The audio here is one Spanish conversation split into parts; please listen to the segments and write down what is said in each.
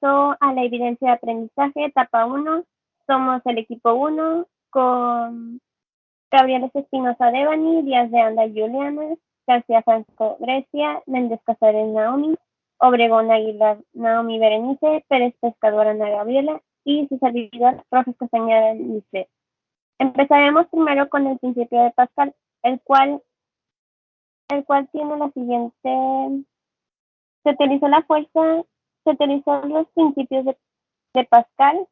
Regreso a la evidencia de aprendizaje, etapa 1. Somos el equipo 1 con Gabriel Espinosa Devani, Díaz de Anda Juliana, García Franco Grecia, Méndez Casares Naomi, Obregón Aguilar Naomi Berenice, Pérez Pescador Ana Gabriela y su servidor Rojas Castañeda Lice. Empezaremos primero con el principio de Pascal, el cual tiene la siguiente. Se utilizó la fuerza, se utilizó los principios de Pascal,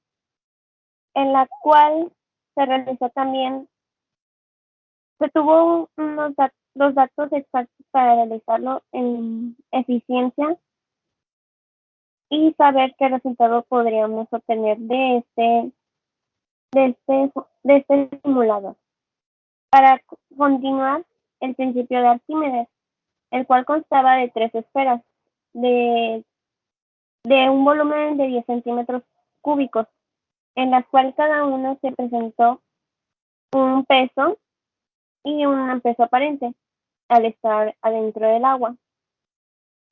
en la cual se realizó también, se tuvo los datos exactos para realizarlo en eficiencia y saber qué resultado podríamos obtener de este simulador. Para continuar, el principio de Arquímedes, el cual constaba de 3 esferas de un volumen de 10 centímetros cúbicos, en las cuales cada uno se presentó un peso y un peso aparente al estar adentro del agua.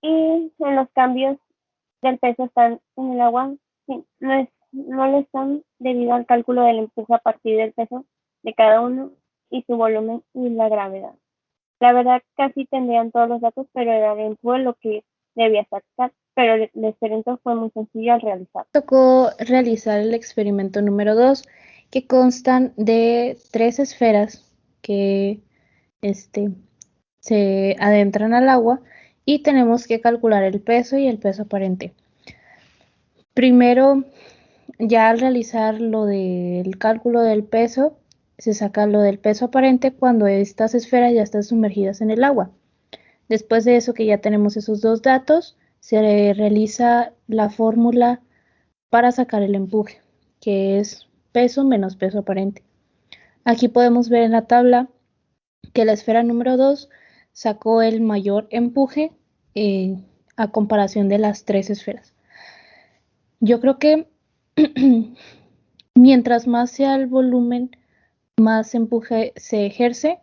Y en los cambios del peso están en el agua, sí, no le están debido al cálculo del empuje a partir del peso de cada uno y su volumen y la gravedad. La verdad casi tendrían todos los datos, pero era el empuje lo que debía sacar, pero el experimento fue muy sencillo al realizar. Tocó realizar el experimento número 2, que constan de 3 esferas que se adentran al agua y tenemos que calcular el peso y el peso aparente. Primero, ya al realizar lo del cálculo del peso, se saca lo del peso aparente cuando estas esferas ya están sumergidas en el agua. Después de eso, que ya tenemos esos dos datos, se realiza la fórmula para sacar el empuje, que es peso menos peso aparente. Aquí podemos ver en la tabla que la esfera número 2 sacó el mayor empuje a comparación de las 3 esferas. Yo creo que mientras más sea el volumen, más empuje se ejerce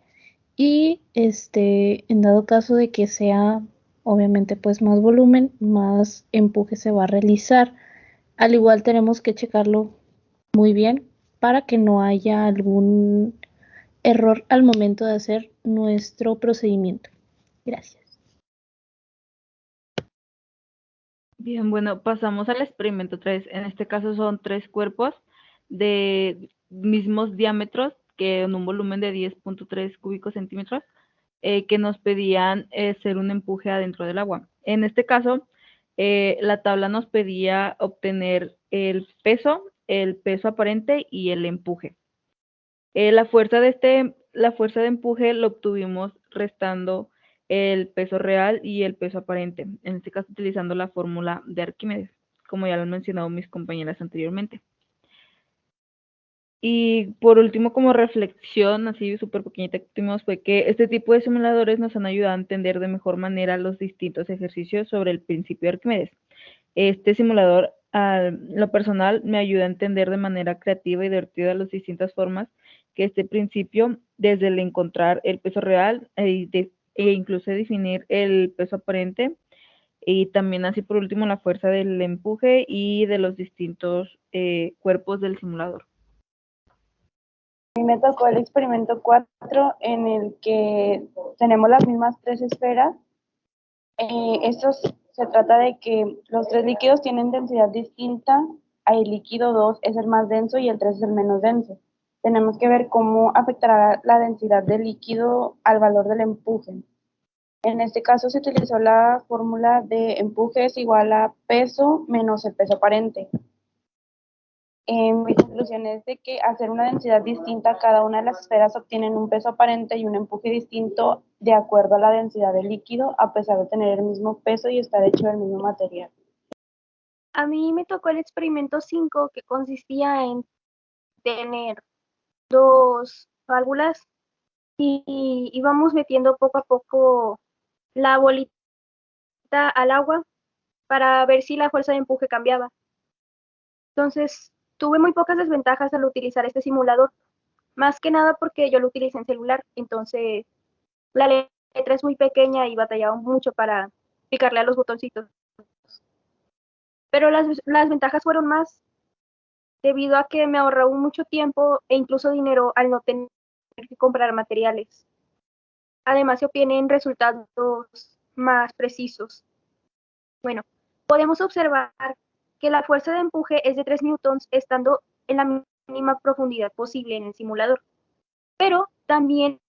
y en dado caso de que sea obviamente pues más volumen, más empuje se va a realizar. Al igual tenemos que checarlo muy bien para que no haya algún error al momento de hacer nuestro procedimiento. Gracias. Bien, bueno, pasamos al experimento 3. En este caso son 3 cuerpos de mismos diámetros que en un volumen de 10.3 cúbicos centímetros que nos pedían hacer un empuje adentro del agua. En este caso, la tabla nos pedía obtener el peso aparente y el empuje. La fuerza de empuje lo obtuvimos restando el peso real y el peso aparente, en este caso utilizando la fórmula de Arquímedes, como ya lo han mencionado mis compañeras anteriormente. Y por último, como reflexión, así súper pequeñita que tuvimos, fue que este tipo de simuladores nos han ayudado a entender de mejor manera los distintos ejercicios sobre el principio de Arquímedes. Este simulador, a lo personal, me ayuda a entender de manera creativa y divertida las distintas formas que este principio, desde el encontrar el peso real e incluso definir el peso aparente, y también así por último la fuerza del empuje y de los distintos cuerpos del simulador. A mí me tocó el experimento 4 en el que tenemos las mismas 3 esferas. Esto se trata de que los 3 líquidos tienen densidad distinta. El líquido 2 es el más denso y el 3 es el menos denso. Tenemos que ver cómo afectará la densidad del líquido al valor del empuje. En este caso se utilizó la fórmula de empuje es igual a peso menos el peso aparente. Mi conclusión es de que hacer una densidad distinta, cada una de las esferas obtienen un peso aparente y un empuje distinto de acuerdo a la densidad del líquido, a pesar de tener el mismo peso y estar hecho del mismo material. A mí me tocó el experimento 5, que consistía en tener 2 válvulas y íbamos metiendo poco a poco la bolita al agua para ver si la fuerza de empuje cambiaba. Entonces, tuve muy pocas desventajas al utilizar este simulador, más que nada porque yo lo utilicé en celular, entonces la letra es muy pequeña y batallaba mucho para picarle a los botoncitos. pero las ventajas fueron más debido a que me ahorró mucho tiempo e incluso dinero al no tener que comprar materiales. Además, se obtienen resultados más precisos. Bueno, podemos observar que la fuerza de empuje es de 3 newtons estando en la mínima profundidad posible en el simulador. Pero también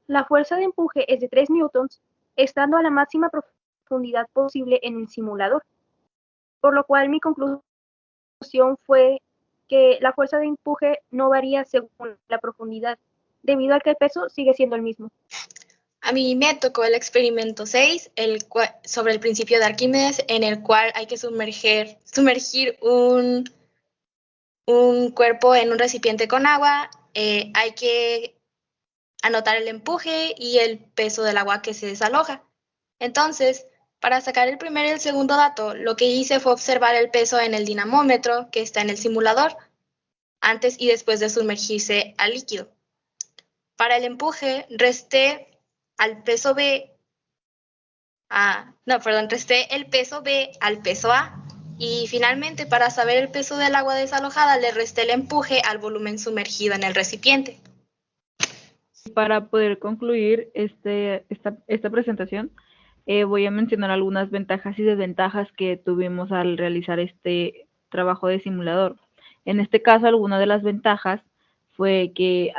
la fuerza de empuje es de 3 newtons estando a la máxima profundidad posible en el simulador. Por lo cual mi conclusión fue que la fuerza de empuje no varía según la profundidad, debido a que el peso sigue siendo el mismo. A mí me tocó el experimento 6, sobre el principio de Arquímedes, en el cual hay que sumergir un cuerpo en un recipiente con agua. Hay que anotar el empuje y el peso del agua que se desaloja. Entonces, para sacar el primer y el segundo dato, lo que hice fue observar el peso en el dinamómetro que está en el simulador, antes y después de sumergirse al líquido. Para el empuje, resté el peso B al peso A. Y finalmente, para saber el peso del agua desalojada, le resté el empuje al volumen sumergido en el recipiente. Para poder concluir esta presentación, voy a mencionar algunas ventajas y desventajas que tuvimos al realizar este trabajo de simulador. En este caso, alguna de las ventajas fue que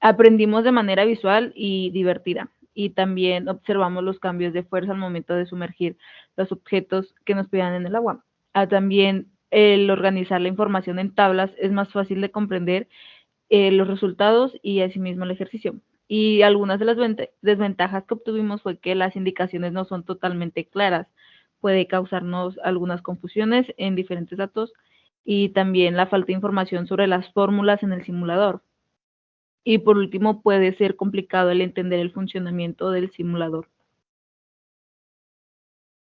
aprendimos de manera visual y divertida, y también observamos los cambios de fuerza al momento de sumergir los objetos que nos pedían en el agua. También el organizar la información en tablas es más fácil de comprender los resultados y asimismo el ejercicio. Y algunas de las desventajas que obtuvimos fue que las indicaciones no son totalmente claras, puede causarnos algunas confusiones en diferentes datos y también la falta de información sobre las fórmulas en el simulador. Y por último, puede ser complicado el entender el funcionamiento del simulador.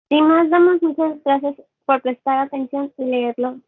Sin más, damos muchas gracias por prestar atención y leerlo